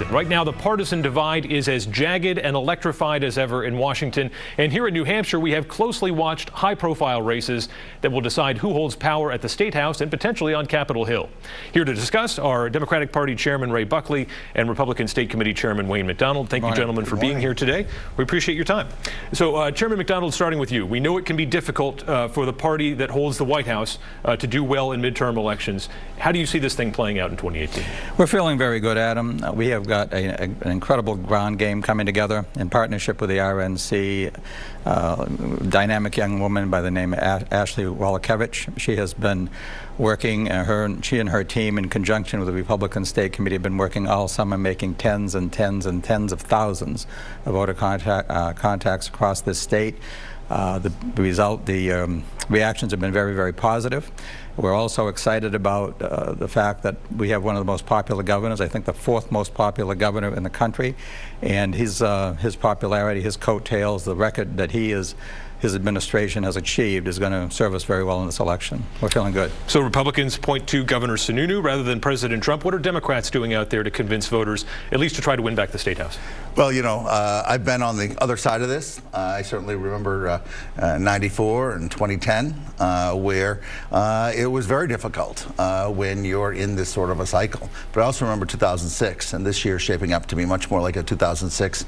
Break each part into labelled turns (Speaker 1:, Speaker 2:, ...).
Speaker 1: Wisconsin. Right now, the partisan divide is as jagged and electrified as ever in Washington. And here in New Hampshire, we have closely watched high-profile races that will decide who holds power at the State House and potentially on Capitol Hill. Here to discuss are Democratic Party Chairman Ray Buckley and Republican State Committee Chairman Wayne McDonald. Thank you, gentlemen, for being here today. We appreciate your time. So, Chairman McDonald, starting with you. We know it can be difficult for the party that holds the White House to do well in midterm elections. How do you see this thing playing out in 2018?
Speaker 2: We're feeling very good, Adam. We have got an incredible ground game coming together in partnership with the RNC, dynamic young woman by the name of Ashley Wallachevich. She has been working, she and her team in conjunction with the Republican State Committee have been working all summer making tens and tens and tens of thousands of voter contacts across this state. The reactions have been very, very positive. We're also excited about the fact that we have one of the most popular governors, I think the fourth most popular governor in the country, and his popularity, his coattails, the record that his administration has achieved is going to serve us very well in this election. We're feeling good.
Speaker 1: So Republicans point to Governor Sununu rather than President Trump. What are Democrats doing out there to convince voters, at least to try to win back the State House?
Speaker 3: Well, you know, I've been on the other side of this. I certainly remember 94 and 2010, where it was very difficult when you're in this sort of a cycle. But I also remember 2006, and this year shaping up to be much more like a 2006,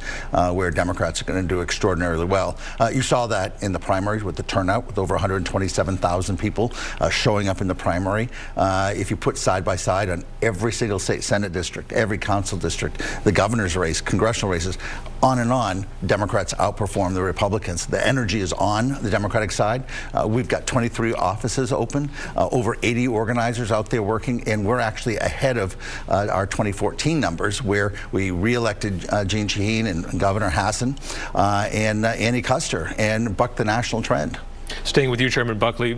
Speaker 3: where Democrats are going to do extraordinarily well. You saw that in the primaries with the turnout, with over 127,000 people showing up in the primary. If you put side by side on every single state Senate district, every council district, the governor's race, congressional races, on, Democrats outperform the Republicans. The energy is on the Democratic side. We've got 23 offices open, over 80 organizers out there working, and we're actually ahead of our 2014 numbers, where we re-elected Jeanne Shaheen and Governor Hassan and Annie Kuster, and bucked the national trend.
Speaker 1: Staying with you, Chairman Buckley,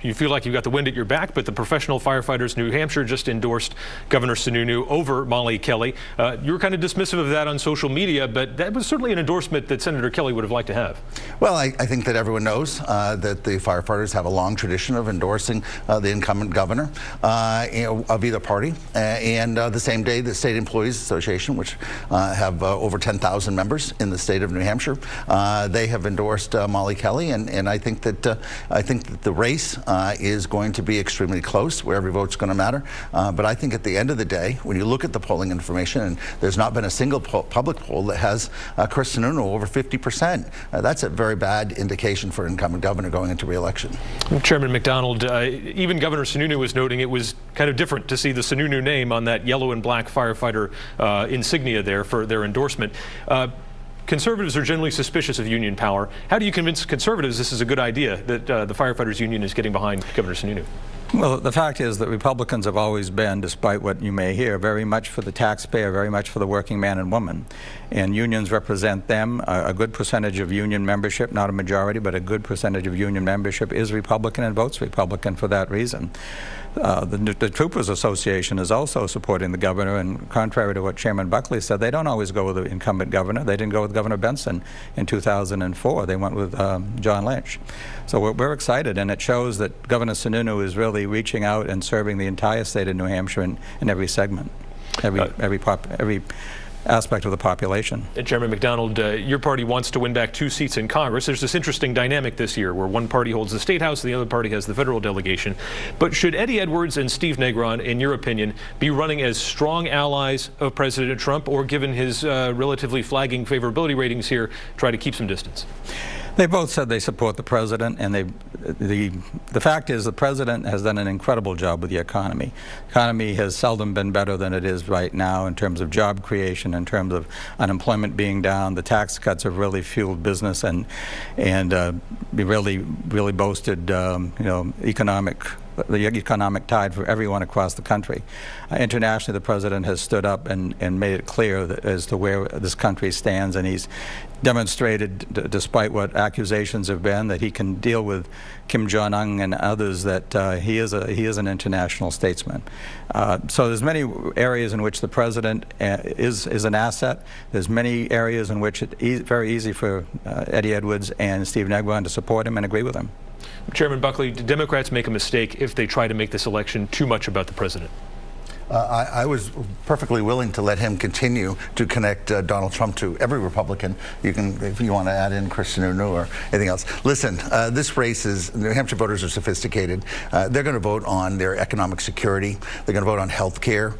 Speaker 1: you feel like you've got the wind at your back, but the professional firefighters in New Hampshire just endorsed Governor Sununu over Molly Kelly. You were kind of dismissive of that on social media, but that was certainly an endorsement that Senator Kelly would have liked to have.
Speaker 3: Well, I think that everyone knows that the firefighters have a long tradition of endorsing the incumbent governor of either party. And the same day, the State Employees Association, which have over 10,000 members in the state of New Hampshire, they have endorsed Molly Kelly, and I think that the race is going to be extremely close, where every vote's going to matter. But I think at the end of the day, when you look at the polling information, and there's not been a single public poll that has Chris Sununu over 50%. That's a very bad indication for an incumbent governor going into re-election.
Speaker 1: Chairman McDonald, even Governor Sununu was noting it was kind of different to see the Sununu name on that yellow and black firefighter insignia there for their endorsement. Conservatives are generally suspicious of union power. How do you convince conservatives this is a good idea, that the firefighters union is getting behind Governor Sununu?
Speaker 2: Well, the fact is that Republicans have always been, despite what you may hear, very much for the taxpayer, very much for the working man and woman. And unions represent them. A good percentage of union membership, not a majority, but a good percentage of union membership is Republican and votes Republican for that reason. The Troopers Association is also supporting the governor, and contrary to what Chairman Buckley said, they don't always go with the incumbent governor. They didn't go with Governor Benson in 2004. They went with John Lynch. So we're excited, and it shows that Governor Sununu is really reaching out and serving the entire state of New Hampshire in every segment, every aspect of the population.
Speaker 1: Chairman McDonald, your party wants to win back 2 seats in Congress. There's this interesting dynamic this year where one party holds the State House and the other party has the federal delegation. But should Eddie Edwards and Steve Negron, in your opinion, be running as strong allies of President Trump, or, given his relatively flagging favorability ratings here, try to keep some distance?
Speaker 2: They both said they support the president, and the fact is the president has done an incredible job with the economy. The economy has seldom been better than it is right now in terms of job creation, in terms of unemployment being down. The tax cuts have really fueled business and really boasted the economic tide for everyone across the country. Internationally, the president has stood up and made it clear as to where this country stands, and he's demonstrated, despite what accusations have been, that he can deal with Kim Jong-un and others, that he is an international statesman. So there's many areas in which the president is an asset. There's many areas in which it's very easy for Eddie Edwards and Steve Negron to support him and agree with him.
Speaker 1: Chairman Buckley, do Democrats make a mistake if they try to make this election too much about the president?
Speaker 3: I was perfectly willing to let him continue to connect Donald Trump to every Republican. You can, if you want to add in Chris Sununu or anything else. Listen, this race is, New Hampshire voters are sophisticated. They're going to vote on their economic security. They're going to vote on health care,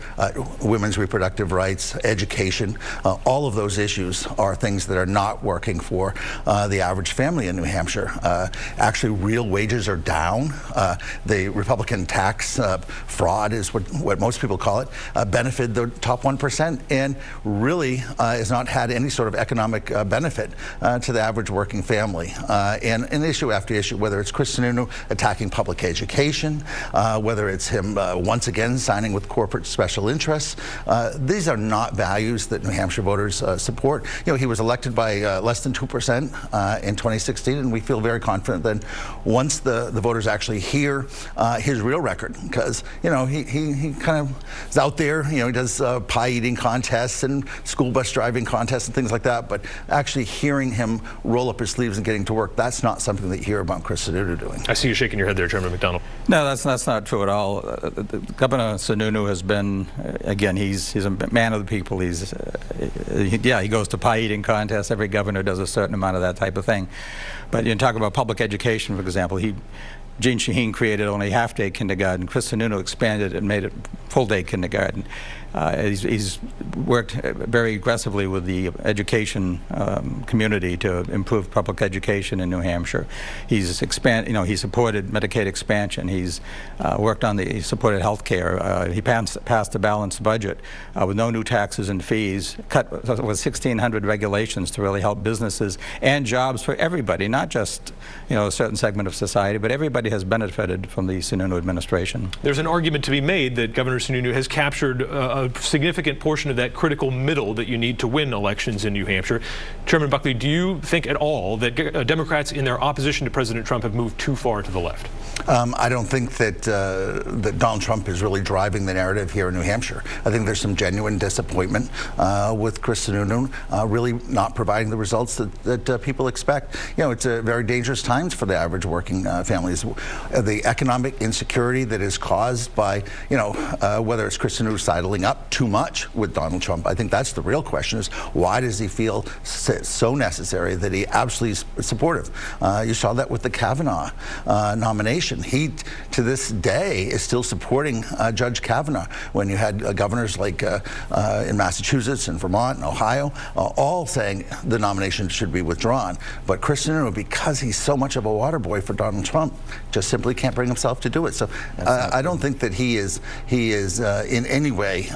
Speaker 3: women's reproductive rights, education. All of those issues are things that are not working for the average family in New Hampshire. Actually, real wages are down. The Republican tax fraud is what most people call it, benefited the top 1% and really has not had any sort of economic benefit to the average working family. And an issue after issue, whether it's Chris Sununu attacking public education, whether it's him once again signing with corporate special interests, these are not values that New Hampshire voters support. You know, he was elected by less than 2% in 2016, and we feel very confident that once the voters actually hear his real record, because, you know, he kind of is out there, you know, he does pie eating contests and school bus driving contests and things like that, but actually hearing him roll up his sleeves and getting to work, that's not something that you hear about Chris Sununu doing.
Speaker 1: I see you shaking your head there, Chairman McDonald.
Speaker 2: No, that's not true at all. Governor Sununu has been, again, he's a man of the people. Yeah, he goes to pie eating contests. Every governor does a certain amount of that type of thing. But you talk about public education, for example. Jeanne Shaheen created only half-day kindergarten. Chris Sununu expanded it and made it full-day kindergarten. He's worked very aggressively with the education community to improve public education in New Hampshire. He supported Medicaid expansion. He's he supported health care. He passed a balanced budget with no new taxes and fees, cut with 1,600 regulations to really help businesses and jobs for everybody, not just, you know, a certain segment of society, but everybody has benefited from the Sununu administration.
Speaker 1: There's an argument to be made that Governor Sununu has captured a significant portion of that critical middle that you need to win elections in New Hampshire. Chairman Buckley, do you think at all that Democrats in their opposition to President Trump have moved too far to the left?
Speaker 3: I don't think that that Donald Trump is really driving the narrative here in New Hampshire. I think there's some genuine disappointment with Chris Sununu really not providing the results that people expect. You know, it's very dangerous times for the average working families. The economic insecurity that is caused by, you know, whether it's Chris Sununu sidling up too much with Donald Trump. I think that's the real question, is why does he feel so necessary that he absolutely is supportive? You saw that with the Kavanaugh nomination. He, to this day, is still supporting Judge Kavanaugh, when you had governors like in Massachusetts and Vermont and Ohio all saying the nomination should be withdrawn. But Chris Sununu, because he's so much of a water boy for Donald Trump, just simply can't bring himself to do it. So I don't think that he is in any way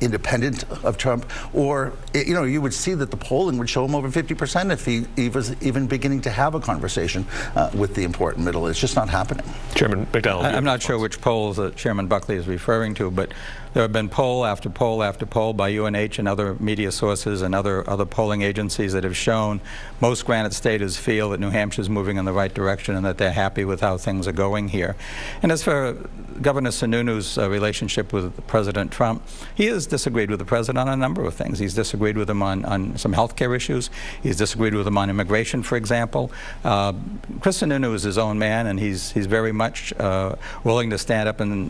Speaker 3: independent of Trump, or, you know, you would see that the polling would show him over 50% if he was even beginning to have a conversation with the important middle. It's just not happening.
Speaker 1: Chairman McDonald.
Speaker 2: I'm not sure which polls that Chairman Buckley is referring to, but there have been poll after poll after poll by UNH and other media sources and other polling agencies that have shown most Granite Staters feel that New Hampshire is moving in the right direction and that they're happy with how things are going here. And as for Governor Sununu's relationship with President Trump, he has disagreed with the president on a number of things. He's disagreed with him on some health care issues. He's disagreed with him on immigration, for example. Chris Sununu is his own man, and he's very much willing to stand up and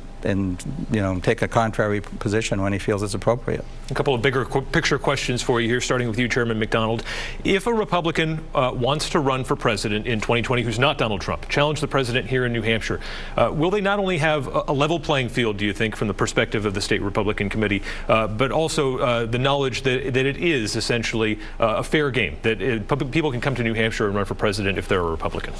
Speaker 2: you know, take a contrary position when he feels it's appropriate.
Speaker 1: A couple of bigger picture questions for you here, starting with you, Chairman McDonald. If a Republican wants to run for president in 2020 who's not Donald Trump, challenge the president here in New Hampshire, will they not only have a level playing field, do you think, from the perspective of the State Republican Committee, but also the knowledge that it is essentially a fair game, that people can come to New Hampshire and run for president if they're a Republican?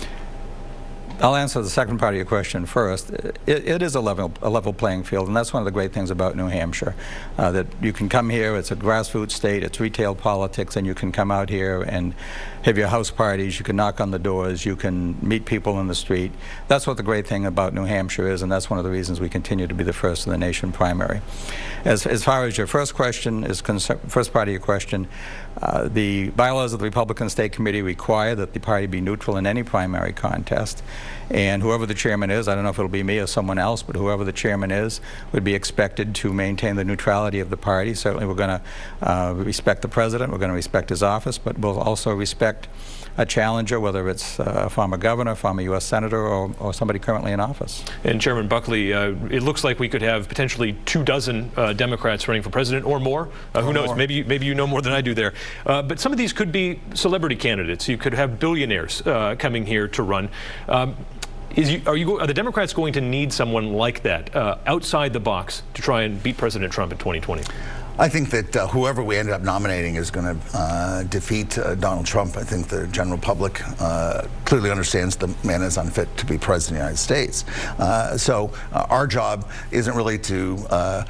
Speaker 2: I'll answer the second part of your question first. It is a level playing field, and that's one of the great things about New Hampshire, that you can come here. It's a grassroots state. It's retail politics, and you can come out here and have your house parties. You can knock on the doors. You can meet people in the street. That's what the great thing about New Hampshire is, and that's one of the reasons we continue to be the first in the nation primary. As far as your first question is concerned, first part of your question, the bylaws of the Republican State Committee require that the party be neutral in any primary contest. And whoever the chairman is, I don't know if it'll be me or someone else, but whoever the chairman is would be expected to maintain the neutrality of the party. Certainly we're going to respect the president, we're going to respect his office, but we'll also respect a challenger, whether it's a former governor, former U.S. senator, or somebody currently in office.
Speaker 1: And Chairman Buckley, it looks like we could have potentially 24 Democrats running for president or more. Who knows? Maybe you know more than I do there. But some of these could be celebrity candidates. You could have billionaires coming here to run. Are the Democrats going to need someone like that outside the box to try and beat President Trump in 2020?
Speaker 3: I think that whoever we ended up nominating is going to defeat Donald Trump. I think the general public clearly understands the man is unfit to be president of the United States. So our job isn't really to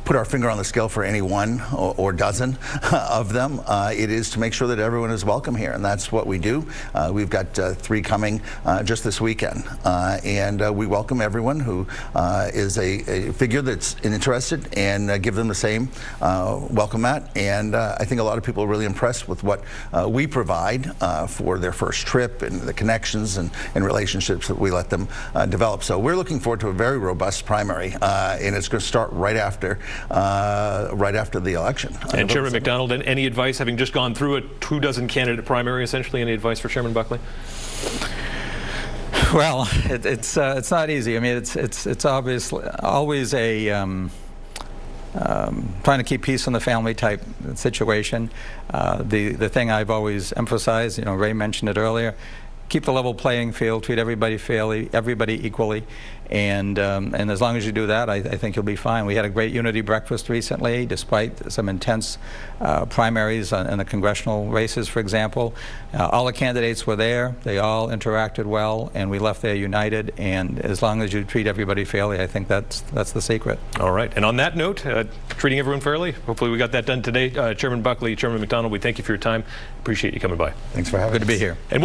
Speaker 3: put our finger on the scale for any one or dozen of them. It is to make sure that everyone is welcome here, and that's what we do. We've got 3 coming just this weekend, and we welcome everyone who is a figure that's interested, and give them the same welcome mat. And I think a lot of people are really impressed with what we provide for their first trip and the connections and relationships that we let them develop. So we're looking forward to a very robust primary, and it's going to start right after the election.
Speaker 1: And Chairman McDonald, any advice, having just gone through a 24 candidate primary, essentially, any advice for Chairman Buckley?
Speaker 2: Well, it's not easy. I mean, it's obviously always a trying to keep peace in the family type situation. The thing I've always emphasized, you know, Ray mentioned it earlier, keep the level playing field, treat everybody fairly, everybody equally, and as long as you do that, I think you'll be fine. We had a great unity breakfast recently, despite some intense primaries in the congressional races, for example. All the candidates were there, they all interacted well, and we left there united, and as long as you treat everybody fairly, I think that's the secret. All right, and on that note, treating everyone fairly, hopefully we got that done today. Chairman Buckley, Chairman McDonald, we thank you for your time. Appreciate you coming by.
Speaker 3: Thanks for having us.
Speaker 2: Good to be here. And